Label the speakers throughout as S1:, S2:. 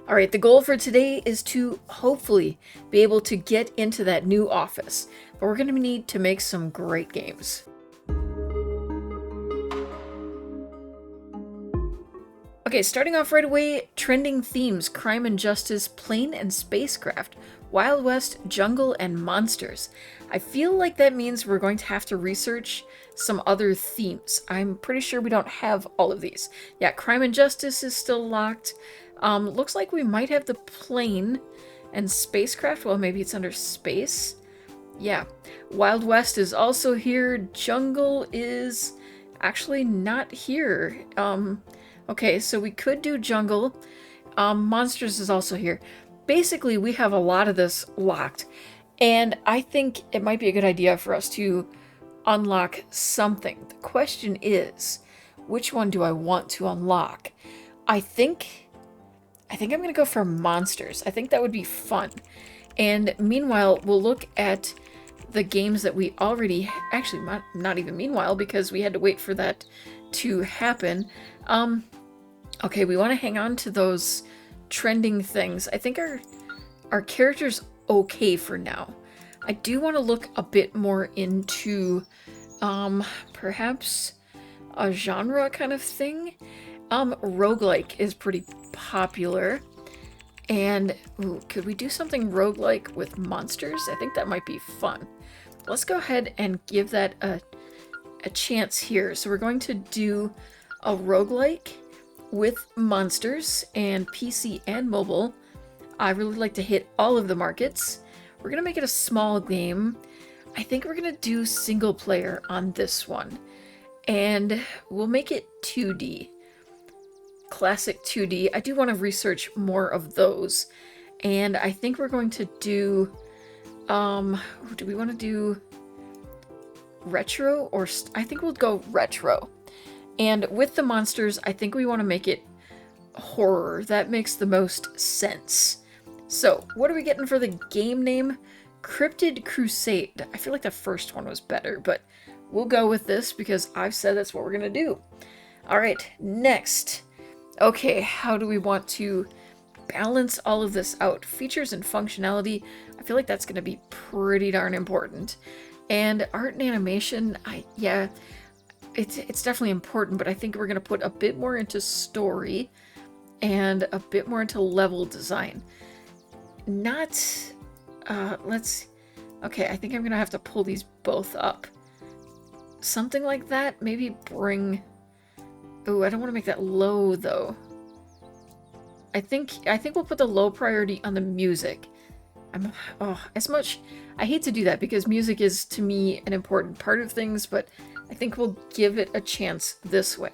S1: All right, the goal for today is to hopefully be able to get into that new office, but we're going to need to make some great games. Okay, starting off right away, trending themes: crime and justice, plane and spacecraft, Wild West, jungle, and monsters. I feel like that means we're going to have to research some other themes. I'm pretty sure we don't have all of these. Yeah, crime and justice is still locked. Looks like we might have the plane and spacecraft. Well, maybe it's under space. Yeah, Wild West is also here. Jungle is actually not here. Okay, so we could do jungle. Monsters is also here. Basically, we have a lot of this locked, and I think it might be a good idea for us to unlock something. The question is, which one do I want to unlock? I think I'm gonna go for monsters. I think that would be fun. And meanwhile, we'll look at the games that we already, actually not even meanwhile, because we had to wait for that to happen. Okay, we want to hang on to those trending things. I think our character's okay for now. I do want to look a bit more into perhaps a genre kind of thing. Roguelike is pretty popular. And ooh, could we do something roguelike with monsters? I think that might be fun. Let's go ahead and give that a chance here. So we're going to do a roguelike with monsters and PC and mobile. I really like to hit all of the markets. We're gonna make it a small game. I think we're gonna do single player on this one. And we'll make it 2D. Classic 2D. I do want to research more of those. And I think we're going to do, do we want to do retro or, I think we'll go retro. And with the monsters, I think we want to make it horror. That makes the most sense. So, what are we getting for the game name? Cryptid Crusade. I feel like the first one was better, but we'll go with this because I've said that's what we're going to do. All right, next. Okay, how do we want to balance all of this out? Features and functionality. I feel like that's going to be pretty darn important. And art and animation, yeah, it's definitely important, but I think we're going to put a bit more into story and a bit more into level design. Okay, I think I'm going to have to pull these both up. Something like that, maybe bring... Oh, I don't want to make that low, though. I think we'll put the low priority on the music. I hate to do that because music is, to me, an important part of things, but I think we'll give it a chance this way.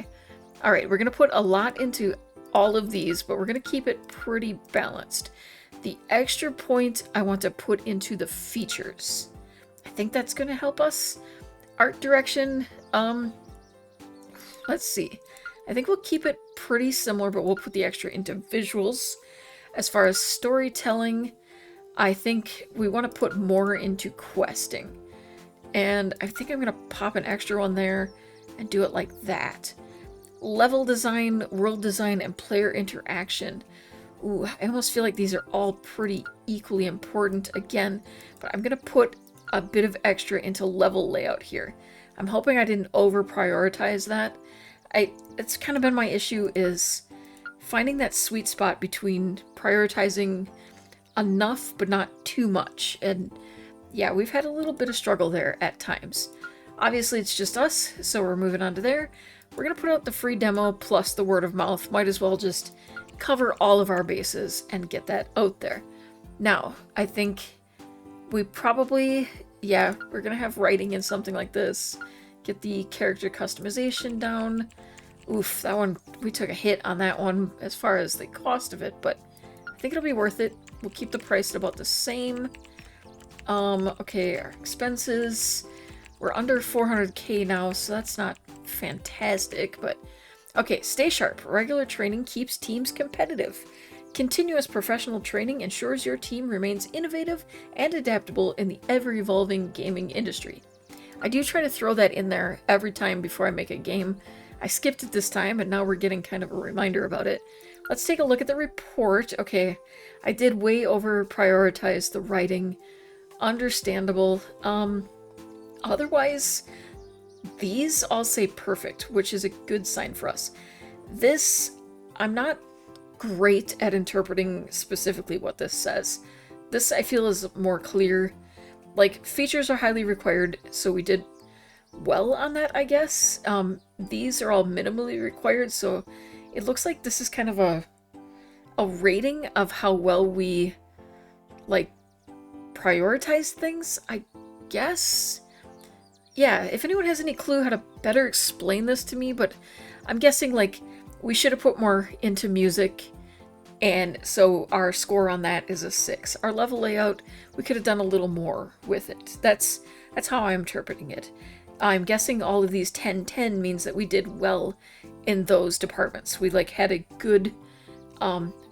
S1: All right, we're going to put a lot into all of these, but we're going to keep it pretty balanced. The extra point I want to put into the features. I think that's going to help us. Art direction, let's see. I think we'll keep it pretty similar, but we'll put the extra into visuals. As far as storytelling, I think we want to put more into questing. And I think I'm going to pop an extra one there and do it like that. Level design, world design, and player interaction. Ooh, I almost feel like these are all pretty equally important again, but I'm going to put a bit of extra into level layout here. I'm hoping I didn't over prioritize that. It's kind of been my issue, is finding that sweet spot between prioritizing enough but not too much. And yeah, we've had a little bit of struggle there at times. Obviously it's just us, so we're moving on to there. We're going to put out the free demo plus the word of mouth. Might as well just cover all of our bases and get that out there. Now, I think we probably, yeah, we're going to have writing in something like this. Get the character customization down. Oof, that one, we took a hit on that one as far as the cost of it, but I think it'll be worth it. We'll keep the price at about the same. Okay, our expenses. We're under 400k now, so that's not fantastic, but okay, stay sharp. Regular training keeps teams competitive. Continuous professional training ensures your team remains innovative and adaptable in the ever-evolving gaming industry. I do try to throw that in there every time before I make a game. I skipped it this time, and now we're getting kind of a reminder about it. let's take a look at the report. Okay, I did way over prioritize the writing. Understandable. Otherwise, these all say perfect, which is a good sign for us. This, I'm not great at interpreting specifically what this says. This, I feel, is more clear. Like, features are highly required, so we did well on that, I guess. These are all minimally required, so it looks like this is kind of a rating of how well we, like, prioritize things, I guess. Yeah, if anyone has any clue how to better explain this to me, but I'm guessing, like, we should have put more into music, and so our score on that is a 6. Our level layout, we could have done a little more with it. That's how I'm interpreting it. I'm guessing all of these 10-10 means that we did well in those departments. We, like, had a good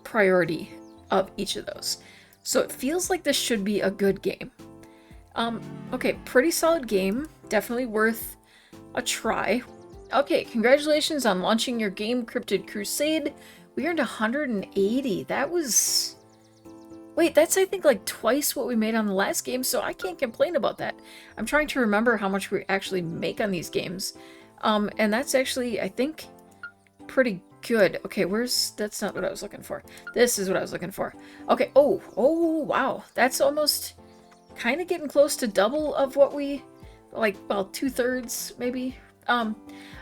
S1: priority of each of those. So it feels like this should be a good game. Okay, pretty solid game. Definitely worth a try. Okay, congratulations on launching your game, Cryptid Crusade. We earned 180. That was... Wait, that's, I think, like twice what we made on the last game, so I can't complain about that. I'm trying to remember how much we actually make on these games. And that's actually, I think, pretty good. Okay, that's not what I was looking for. This is what I was looking for. Okay, oh, wow. That's almost kind of getting close to double of what we, like, well, 2/3 maybe.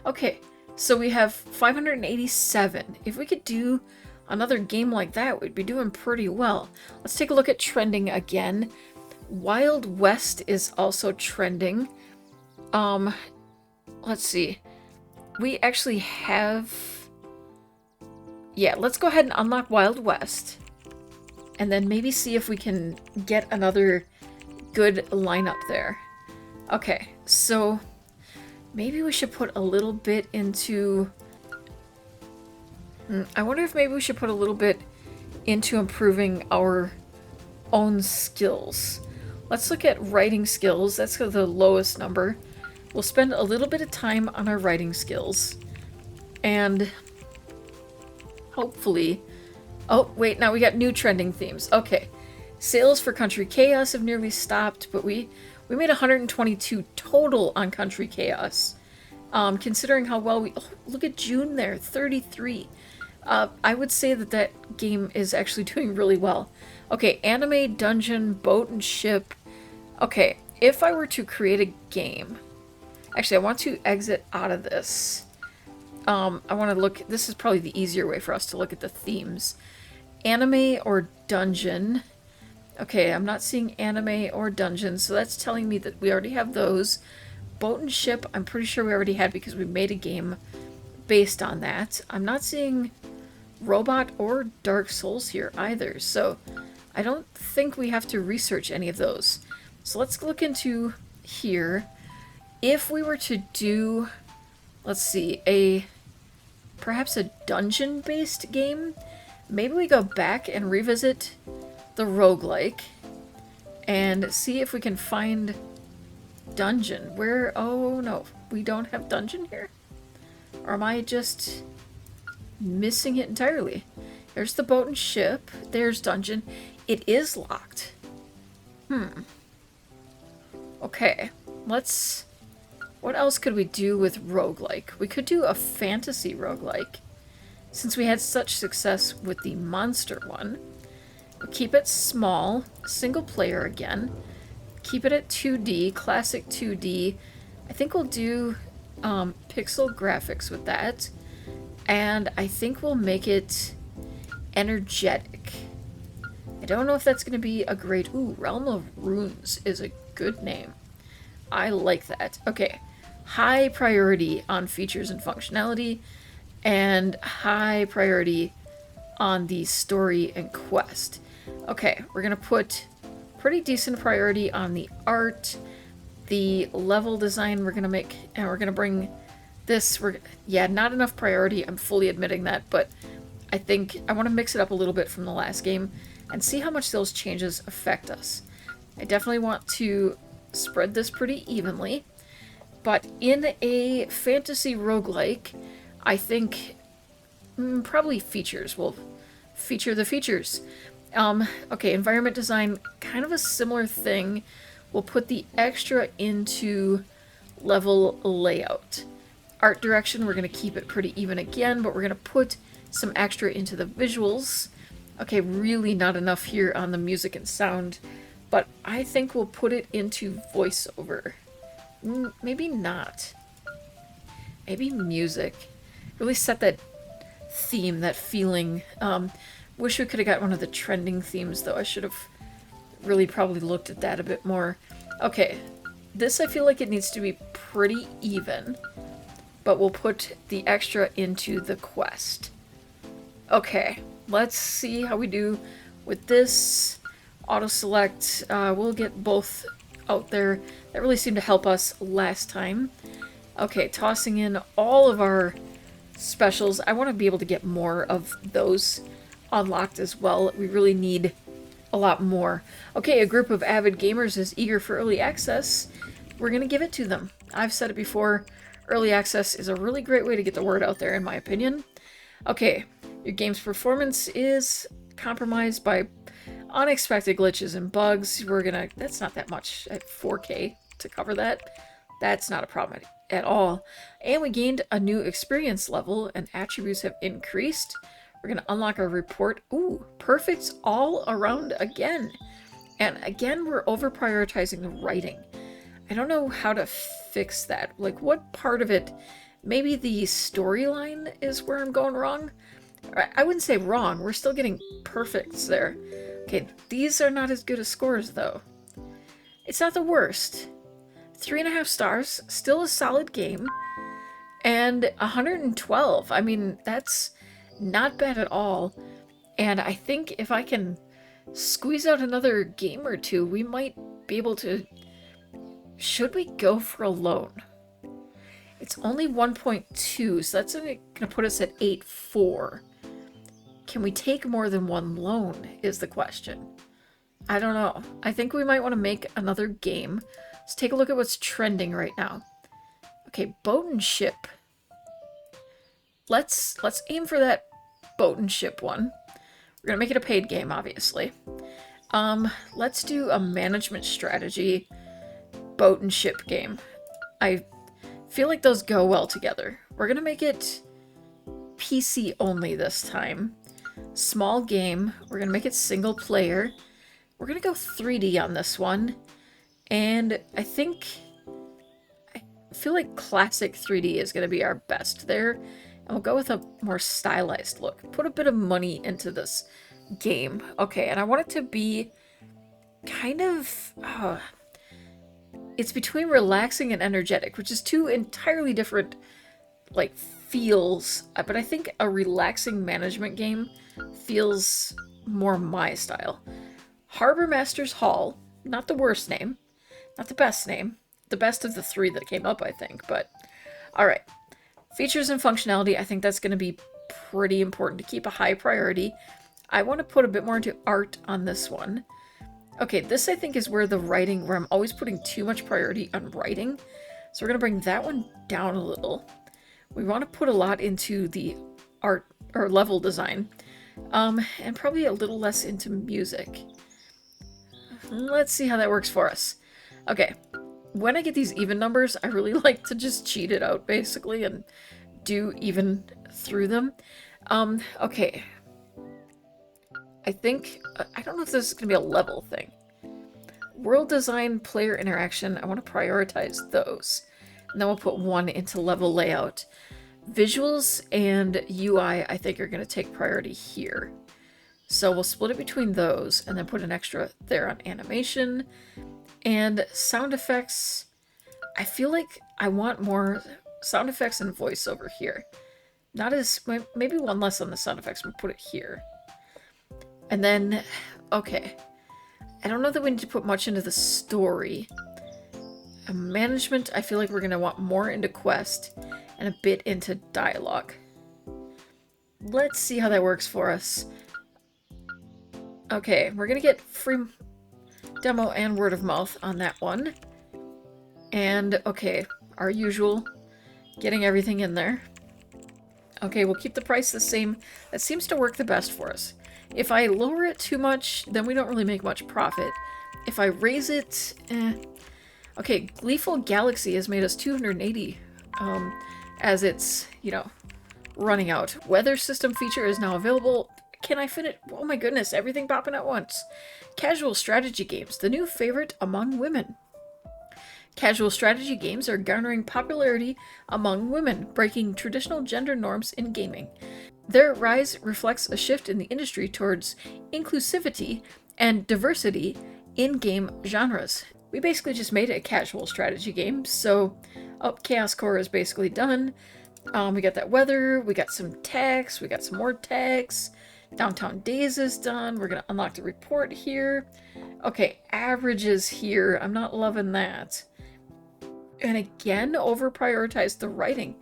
S1: Okay, so we have 587. If we could do another game like that, we'd be doing pretty well. Let's take a look at trending again. Wild West is also trending. Let's see. We actually have... Yeah, let's go ahead and unlock Wild West. And then maybe see if we can get another good lineup there. Okay, so maybe we should put a little bit into... I wonder if maybe we should put a little bit into improving our own skills. Let's look at writing skills. That's the lowest number. We'll spend a little bit of time on our writing skills. And hopefully... Oh, wait, now we got new trending themes. Okay. Sales for Country Chaos have nearly stopped, but we made 122 total on Country Chaos. Considering how well we... Oh, look at June there, 33. I would say that game is actually doing really well. Okay, anime, dungeon, boat, and ship. Okay, if I were to create a game... Actually, I want to exit out of this. I want to look... This is probably the easier way for us to look at the themes. Anime or dungeon. Okay, I'm not seeing anime or dungeon, so that's telling me that we already have those. Boat and ship, I'm pretty sure we already had because we made a game based on that. I'm not seeing robot or Dark Souls here either, so I don't think we have to research any of those. So let's look into here. If we were to do, let's see, perhaps a dungeon-based game, maybe we go back and revisit the roguelike and see if we can find dungeon. Where? Oh no, we don't have dungeon here? Or am I just missing it entirely? There's the boat and ship. There's dungeon. It is locked. Okay, let's... What else could we do with roguelike? We could do a fantasy roguelike. Since we had such success with the monster one. We'll keep it small, single player again. Keep it at 2D, classic 2D. I think we'll do pixel graphics with that. And I think we'll make it energetic. I don't know if that's going to be a great... Ooh, Realm of Runes is a good name. I like that. Okay. High priority on features and functionality, and high priority on the story and quest. Okay, we're going to put pretty decent priority on the art, the level design we're going to make, and we're going to bring this... Yeah, not enough priority, I'm fully admitting that, but I think I want to mix it up a little bit from the last game and see how much those changes affect us. I definitely want to spread this pretty evenly, but in a fantasy roguelike, I think probably features will feature the features. Okay, environment design, kind of a similar thing. We'll put the extra into level layout. Art direction, we're going to keep it pretty even again, but we're going to put some extra into the visuals. Okay, really not enough here on the music and sound, but I think we'll put it into voiceover. Maybe not. Maybe music. Really set that theme, that feeling. Wish we could have got one of the trending themes, though. I should have really probably looked at that a bit more. Okay, this I feel like it needs to be pretty even, but we'll put the extra into the quest. Okay, let's see how we do with this. Auto select, we'll get both out there. That really seemed to help us last time. Okay, tossing in all of our specials. I want to be able to get more of those unlocked as well. We really need a lot more. Okay, a group of avid gamers is eager for early access. We're going to give it to them. I've said it before, early access is a really great way to get the word out there, in my opinion. Okay, your game's performance is compromised by unexpected glitches and bugs. That's not that much at 4K to cover that. That's not a problem at all. And we gained a new experience level and attributes have increased. We're going to unlock our report. Ooh, perfects all around again. And again, we're over prioritizing the writing. I don't know how to fix that. Like, what part of it? Maybe the storyline is where I'm going wrong? I wouldn't say wrong. We're still getting perfects there. Okay, these are not as good as scores, though. It's not the worst. 3.5 stars. Still a solid game. And 112. I mean, that's not bad at all. And I think if I can squeeze out another game or two, we might be able to... Should we go for a loan? It's only 1.2, so that's going to put us at 8.4. Can we take more than one loan, is the question. I don't know. I think we might want to make another game. Let's take a look at what's trending right now. Okay, boat and ship. Let's aim for that boat and ship one. We're gonna make it a paid game, obviously. Let's do a management strategy boat and ship game. I feel like those go well together. We're gonna make it PC only this time. Small game. We're gonna make it single player. We're gonna go 3D on this one. And I feel like classic 3D is gonna be our best there. And we'll go with a more stylized look. Put a bit of money into this game. Okay, and I want it to be kind of... it's between relaxing and energetic, which is two entirely different, like, feels. But I think a relaxing management game feels more my style. Harbor Master's Hall. Not the worst name. Not the best name. The best of the three that came up, I think. But, alright. Features and functionality, I think that's going to be pretty important to keep a high priority. I want to put a bit more into art on this one. Okay, this I think is where where I'm always putting too much priority on writing. So we're going to bring that one down a little. We want to put a lot into the art or level design. And probably a little less into music. Let's see how that works for us. Okay. When I get these even numbers, I really like to just cheat it out, basically, and do even through them. Okay. I think... I don't know if this is going to be a level thing. World design, player interaction, I want to prioritize those. And then we'll put one into level layout. Visuals and UI, I think, are going to take priority here. So we'll split it between those, and then put an extra there on animation. And sound effects, I feel like I want more sound effects and voiceover here. Not as, maybe one less on the sound effects, we'll put it here. And then, okay. I don't know that we need to put much into the story. Management, I feel like we're going to want more into quest and a bit into dialogue. Let's see how that works for us. Okay, we're going to get free demo and word of mouth on that one. And, okay, our usual, getting everything in there. Okay, we'll keep the price the same. That seems to work the best for us. If I lower it too much, then we don't really make much profit. If I raise it, Okay, Gleeful Galaxy has made us 280 as it's, you know, running out. Weather system feature is now available. Can I fit it? Oh my goodness, everything popping at once. Casual strategy games, the new favorite among women. Casual strategy games are garnering popularity among women, breaking traditional gender norms in gaming. Their rise reflects a shift in the industry towards inclusivity and diversity in game genres. We basically just made a casual strategy game, so Chaos Core is basically done. We got that weather, we got some text, we got some more text. Downtown Days is done. We're going to unlock the report here. Okay, averages here. I'm not loving that. And again, over-prioritize the writing.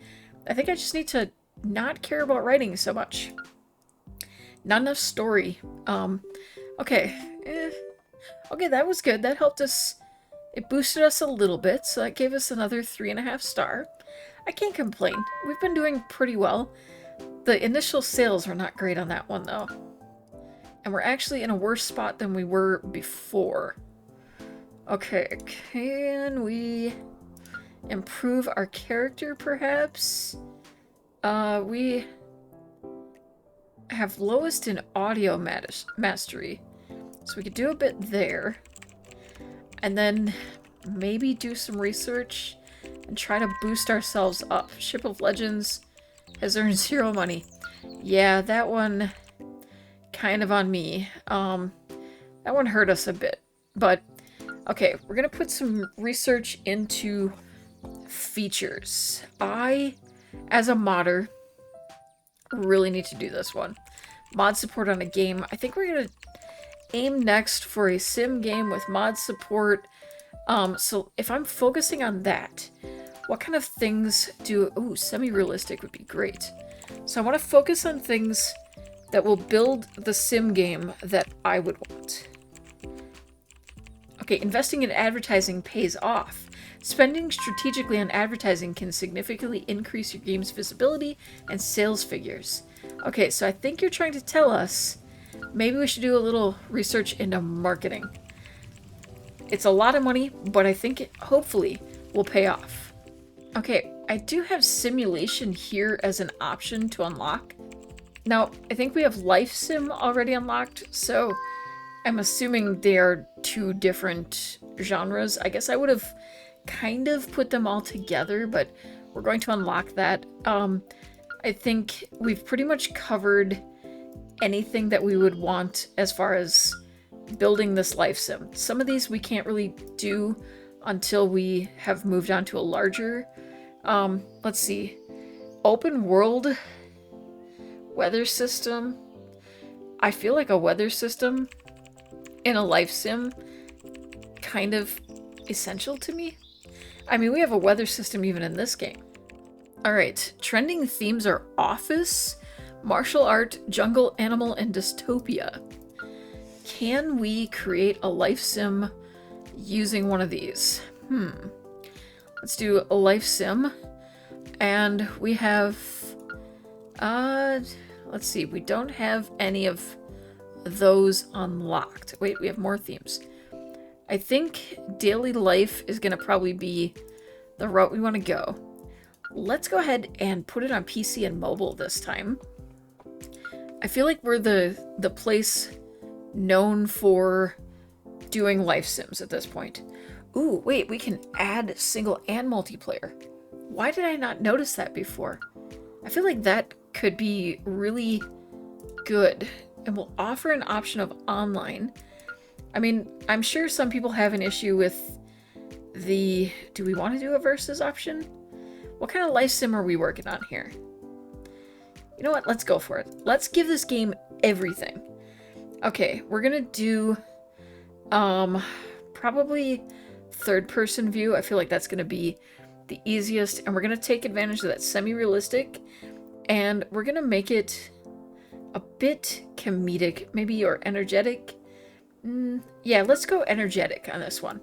S1: I think I just need to not care about writing so much. Not enough story. Okay. Okay, that was good. That helped us. It boosted us a little bit, so that gave us another 3.5 star. I can't complain. We've been doing pretty well. The initial sales were not great on that one, though. And we're actually in a worse spot than we were before. Okay, can we improve our character, perhaps? We have lowest in audio mastery. So we could do a bit there. And then maybe do some research and try to boost ourselves up. Ship of Legends has earned 0 money. Yeah, that one kind of on me. That one hurt us a bit. But, okay, we're going to put some research into features. I, as a modder, really need to do this one. Mod support on a game. I think we're going to aim next for a sim game with mod support. So if I'm focusing on that, what kind of things do... Ooh, semi-realistic would be great. So I want to focus on things that will build the sim game that I would want. Okay, investing in advertising pays off. Spending strategically on advertising can significantly increase your game's visibility and sales figures. Okay, so I think you're trying to tell us maybe we should do a little research into marketing. It's a lot of money, but I think it hopefully will pay off. Okay, I do have simulation here as an option to unlock. Now, I think we have life sim already unlocked, so I'm assuming they are 2 different genres. I guess I would have kind of put them all together, but we're going to unlock that. I think we've pretty much covered anything that we would want as far as building this life sim. Some of these we can't really do until we have moved on to a larger, let's see, open world weather system. I feel like a weather system in a life sim kind of essential to me. I mean, we have a weather system even in this game. Alright, trending themes are office, martial art, jungle, animal, and dystopia. Can we create a life sim using one of these? Let's do a life sim. And we have... let's see. We don't have any of those unlocked. Wait, we have more themes. I think daily life is going to probably be the route we want to go. Let's go ahead and put it on PC and mobile this time. I feel like we're the place known for doing life sims at this point. Ooh, wait, we can add single and multiplayer. Why did I not notice that before? I feel like that could be really good and will offer an option of online. I mean, I'm sure some people have an issue with the... Do we want to do a versus option? What kind of life sim are we working on here? You know what? Let's go for it. Let's give this game everything. Okay, we're gonna do probably third-person view. I feel like that's gonna be the easiest, and we're gonna take advantage of that semi-realistic, and we're gonna make it a bit comedic, maybe, or energetic. Yeah, let's go energetic on this one.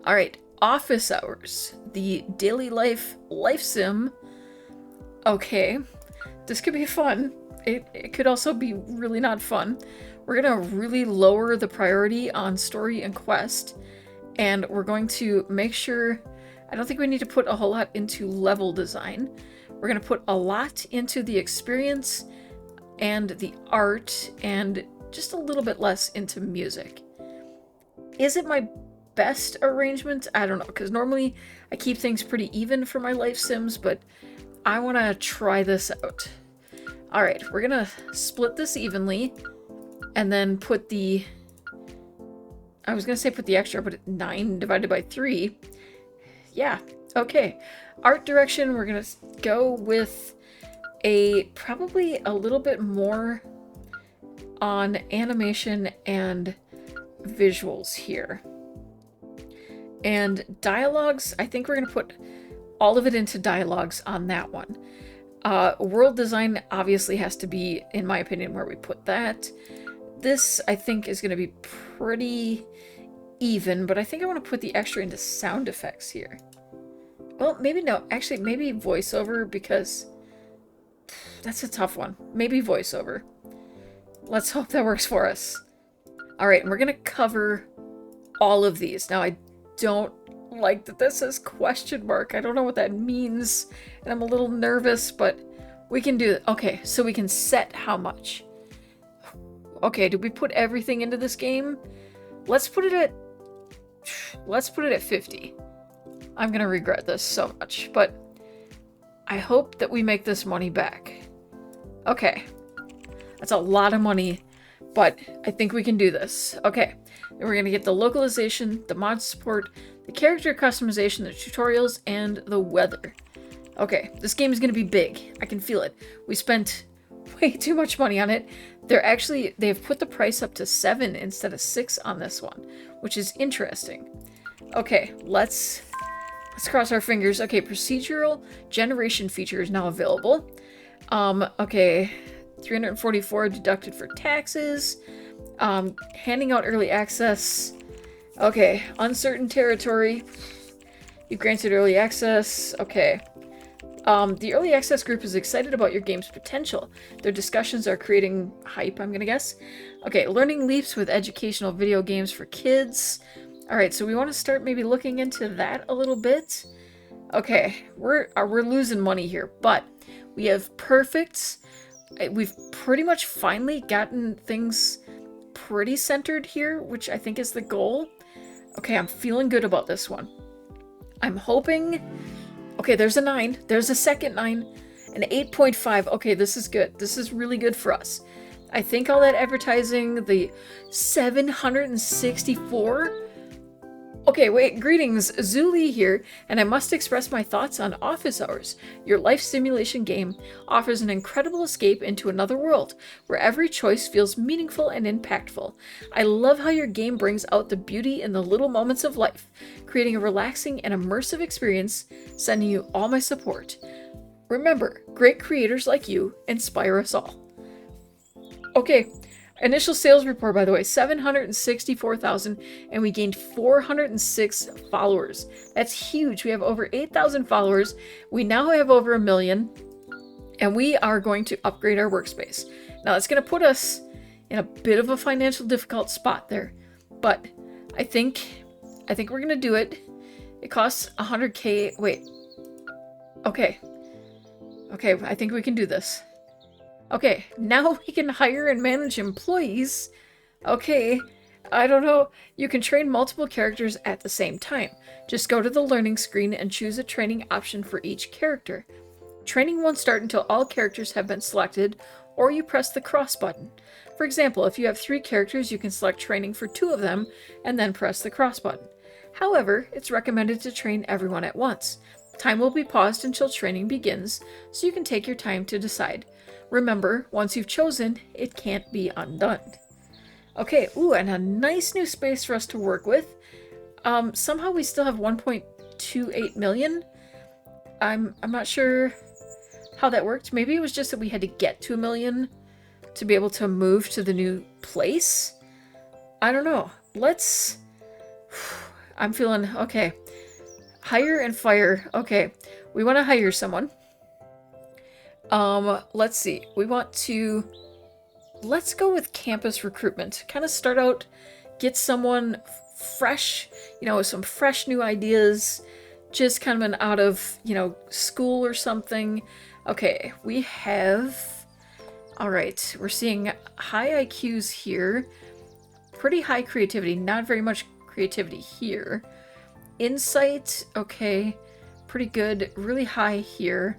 S1: All right, office hours, the daily life sim. Okay, this could be fun. it could also be really not fun. We're gonna really lower the priority on story and quest, and we're going to make sure, I don't think we need to put a whole lot into level design. We're gonna put a lot into the experience and the art, and just a little bit less into music. Is it my best arrangement? I don't know, because normally I keep things pretty even for my life sims, but I want to try this out. All right, we're gonna split this evenly, and then put the, I was gonna say put the extra, but 9 divided by 3. Yeah, okay. Art direction, we're gonna go with probably a little bit more on animation and visuals here. And dialogues, I think we're going to put all of it into dialogues on that one. World design obviously has to be, in my opinion, where we put that. This, I think, is going to be pretty even, but I think I want to put the extra into sound effects here. Well, maybe no. Actually, maybe voiceover, because that's a tough one. Maybe voiceover. Let's hope that works for us. All right, and we're going to cover all of these. Now, I don't like that this says question mark. I don't know what that means, and I'm a little nervous, but we can do it. Okay, so we can set how much. Okay, did we put everything into this game? Let's put it at 50. I'm going to regret this so much, but I hope that we make this money back. Okay. That's a lot of money, but I think we can do this. Okay. And we're going to get the localization, the mod support, the character customization, the tutorials, and the weather. Okay. This game is going to be big. I can feel it. We spent way too much money on it. They've put the price up to 7 instead of 6 on this one, which is interesting. Okay. Let's cross our fingers. Okay, procedural generation feature is now available. Okay, 344 deducted for taxes. Handing out early access. Okay, uncertain territory. You granted early access. Okay. The early access group is excited about your game's potential. Their discussions are creating hype, I'm gonna guess. Okay, learning leaps with educational video games for kids. Alright, so we want to start maybe looking into that a little bit. Okay, we're losing money here, but we have perfects. We've pretty much finally gotten things pretty centered here, which I think is the goal. Okay, I'm feeling good about this one. I'm hoping... Okay, there's a 9. There's a second 9. An 8.5. Okay, this is good. This is really good for us. I think all that advertising, the 764... Okay, wait, greetings, Zuli here, and I must express my thoughts on Office Hours. Your life simulation game offers an incredible escape into another world, where every choice feels meaningful and impactful. I love how your game brings out the beauty in the little moments of life, creating a relaxing and immersive experience, sending you all my support. Remember, great creators like you inspire us all. Okay. Initial sales report, by the way, 764,000, and we gained 406 followers. That's huge. We have over 8,000 followers. We now have over 1 million, and we are going to upgrade our workspace. Now, it's going to put us in a bit of a financial difficult spot there, but I think we're going to do it. It costs 100K. Wait. Okay. Okay, I think we can do this. Okay, now we can hire and manage employees. Okay, I don't know. You can train multiple characters at the same time. Just go to the learning screen and choose a training option for each character. Training won't start until all characters have been selected, or you press the cross button. For example, if you have 3 characters, you can select training for 2 of them, and then press the cross button. However, it's recommended to train everyone at once. Time will be paused until training begins, so you can take your time to decide. Remember, once you've chosen, it can't be undone. Okay, ooh, and a nice new space for us to work with. Somehow we still have 1.28 million. I'm not sure how that worked. Maybe it was just that we had to get to 1 million to be able to move to the new place. I don't know. I'm feeling, okay. Hire and fire. Okay, we want to hire someone. Let's see. Let's go with campus recruitment. Kind of start out, get someone fresh, with some fresh new ideas, just kind of an out of, school or something. Okay, we have, all right, we're seeing high IQs here, pretty high creativity, not very much creativity here. Insight, okay, pretty good, really high here,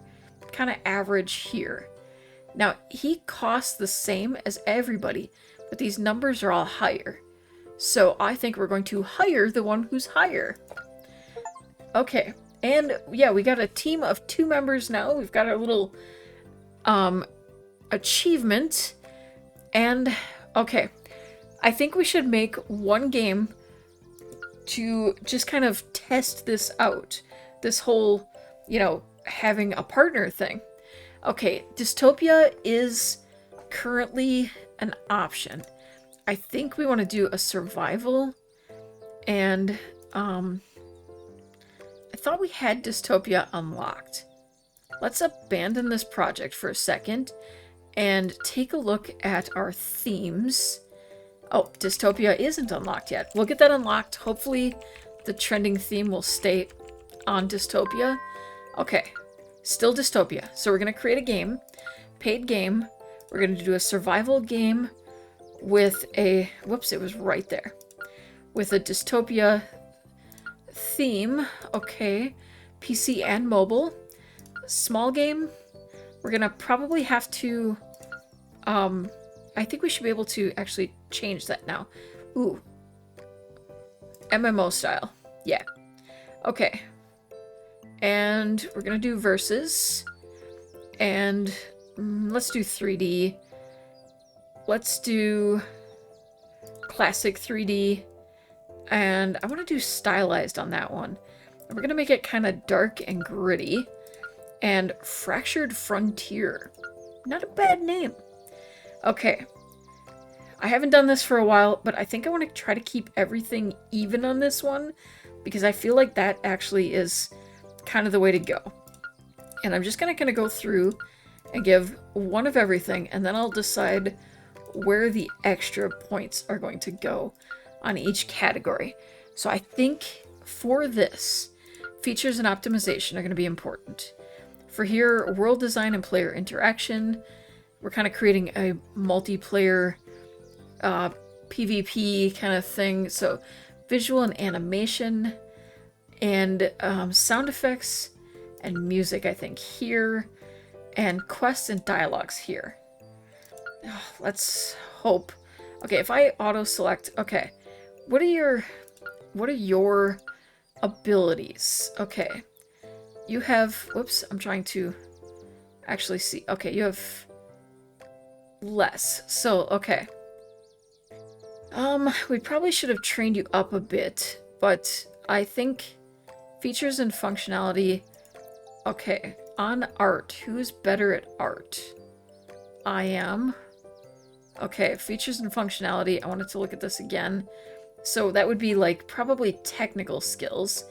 S1: kind of average here. Now, he costs the same as everybody, but these numbers are all higher. So I think we're going to hire the one who's higher. Okay, and yeah, we got a team of 2 members now. We've got our little achievement. And okay, I think we should make one game to just kind of test this out. This whole, having a partner thing. Okay, dystopia is currently an option. I think we want to do a survival, and I thought we had dystopia unlocked. Let's abandon this project for a second and take a look at our themes. Oh, dystopia isn't unlocked yet. We'll get that unlocked. Hopefully the trending theme will stay on dystopia. Okay. Still dystopia. So we're going to create a game, paid game. We're going to do a survival game with a, whoops, it was right there. With a dystopia theme. Okay. PC and mobile. Small game. We're going to probably have to, I think we should be able to actually change that now. Ooh. MMO style. Yeah. Okay. And we're going to do versus. And let's do 3D. Let's do classic 3D. And I want to do stylized on that one. And we're going to make it kind of dark and gritty. And Fractured Frontier. Not a bad name. Okay. I haven't done this for a while, but I think I want to try to keep everything even on this one. Because I feel like that actually is kind of the way to go. And I'm just going to kind of go through and give one of everything, and then I'll decide where the extra points are going to go on each category. So I think for this, features and optimization are going to be important. For here, world design and player interaction, we're kind of creating a multiplayer PvP kind of thing. So visual and animation, and sound effects and music, I think, here. And quests and dialogues here. Oh, let's hope. Okay, if I auto-select... Okay. What are your abilities? Okay. You have... Whoops, I'm trying to actually see. Okay, you have less. So, okay. We probably should have trained you up a bit, but I think features and functionality... Okay, on art, who's better at art? I am. Okay, features and functionality, I wanted to look at this again. So that would be like probably technical skills.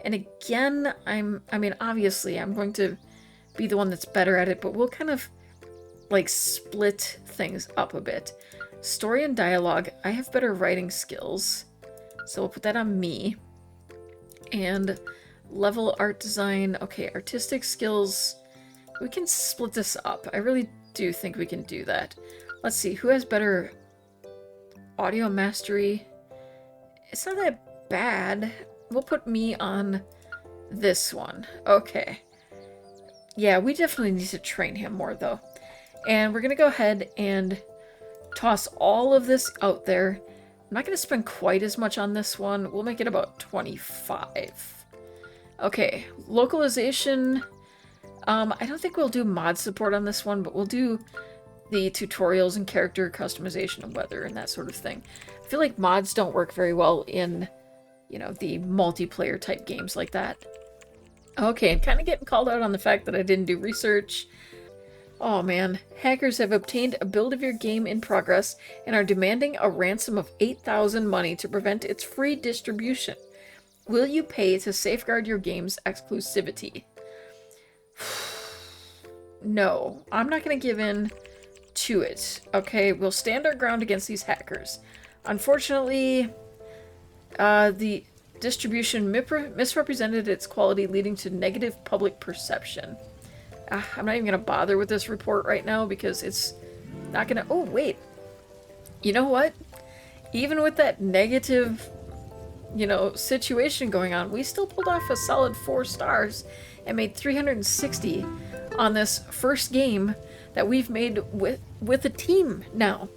S1: And again, I mean, obviously I'm going to be the one that's better at it, but we'll kind of like split things up a bit. Story and dialogue, I have better writing skills. So we'll put that on me. And level art design, okay, artistic skills, we can split this up. I really do think we can do that. Let's see, who has better audio mastery? It's not that bad. We'll put me on this one. Okay. Yeah, we definitely need to train him more, though. And we're going to go ahead and toss all of this out there. I'm not going to spend quite as much on this one. We'll make it about 25. Okay, localization. I don't think we'll do mod support on this one, but we'll do the tutorials and character customization and weather and that sort of thing. I feel like mods don't work very well in, the multiplayer type games like that. Okay, I'm kind of getting called out on the fact that I didn't do research. Oh man, hackers have obtained a build of your game in progress and are demanding a ransom of 8,000 money to prevent its free distribution. Will you pay to safeguard your game's exclusivity? no, I'm not going to give in to it. Okay, we'll stand our ground against these hackers. Unfortunately, the distribution misrepresented its quality, leading to negative public perception. I'm not even going to bother with this report right now because it's not going to... Oh, wait. You know what? Even with that negative, situation going on, we still pulled off a solid 4 stars and made 360 on this first game that we've made with a team now.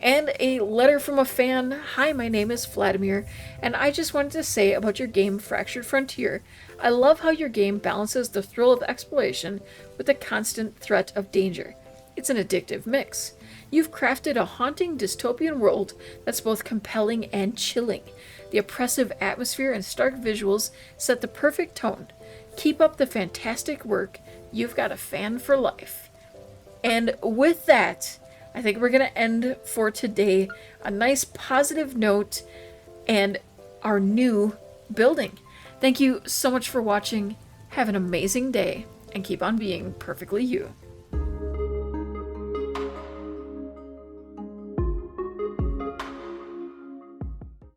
S1: And a letter from a fan. Hi, my name is Vladimir, and I just wanted to say about your game Fractured Frontier. I love how your game balances the thrill of exploration with the constant threat of danger. It's an addictive mix. You've crafted a haunting dystopian world that's both compelling and chilling. The oppressive atmosphere and stark visuals set the perfect tone. Keep up the fantastic work. You've got a fan for life. And with that, I think we're going to end for today. A nice positive note and our new building. Thank you so much for watching. Have an amazing day and keep on being perfectly you.